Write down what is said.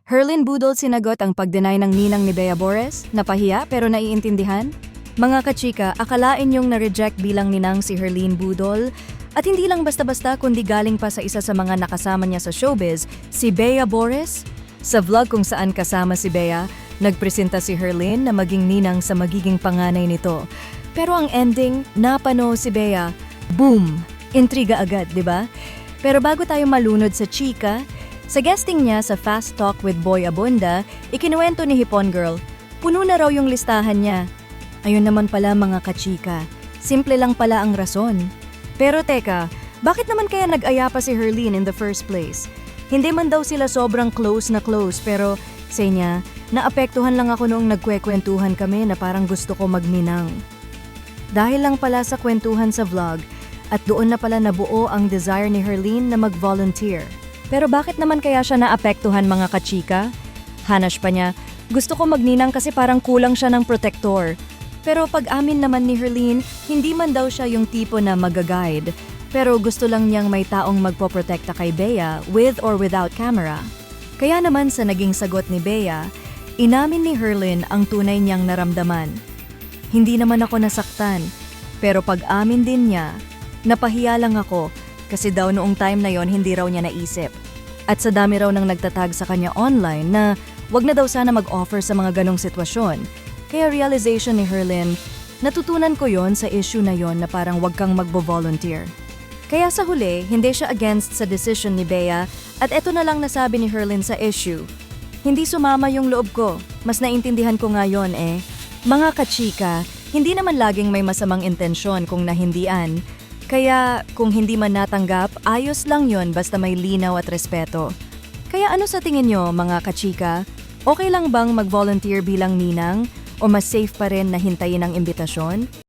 Herlin Budol sinagot ang pag-deny ng ninang ni Bea Bores, napahiya pero naiintindihan? Mga kachika, akalain yung na-reject bilang ninang si Herlin Budol at hindi lang basta-basta kundi galing pa sa isa sa mga nakasama niya sa showbiz, si Bea Bores? Sa vlog kung saan kasama si Bea, nagpresenta si Herlin na maging ninang sa magiging panganay nito. Pero ang ending, napano si Bea. Boom! Intriga agad, di ba? Pero bago tayo malunod sa chika, sa guesting niya sa Fast Talk with Boy Abunda, ikinuwento ni Hipon Girl, puno na raw yung listahan niya. Ayun naman pala mga kachika, simple lang pala ang rason. Pero teka, bakit naman kaya nag-aya pa si Herlin in the first place? Hindi man daw sila sobrang close na close pero say niya, naapektuhan lang ako noong nagkwekwentuhan kami na parang gusto ko magninang. Dahil lang pala sa kwentuhan sa vlog at doon na pala nabuo ang desire ni Herlin na mag-volunteer. Pero bakit naman kaya siya naapektuhan mga kachika? Hanash pa niya, gusto ko magninang kasi parang kulang siya ng protector. Pero pag-amin naman ni Herlin, hindi man daw siya yung tipo na mag-guide. Pero gusto lang niyang may taong magpoprotekta kay Bea with or without camera. Kaya naman sa naging sagot ni Bea, inamin ni Herlin ang tunay niyang naramdaman. Hindi naman ako nasaktan, pero pag-amin din niya, napahiya lang ako kasi daw noong time na yon hindi raw niya naisip. At sa dami raw nang nagtatag sa kanya online na wag na daw sana mag-offer sa mga ganong sitwasyon. Kaya realization ni Herlin, natutunan ko yon sa issue na yon na parang wag kang magbo-volunteer. Kaya sa huli, hindi siya against sa decision ni Bea at eto na lang nasabi ni Herlin sa issue. Hindi sumama yung loob ko, mas naintindihan ko nga yon eh. Mga kachika, hindi naman laging may masamang intensyon kung nahindian. Kaya kung hindi man natanggap, ayos lang yon basta may linaw at respeto. Kaya ano sa tingin nyo mga kachika? Okay lang bang mag-volunteer bilang ninang o mas safe pa rin na hintayin ang imbitasyon?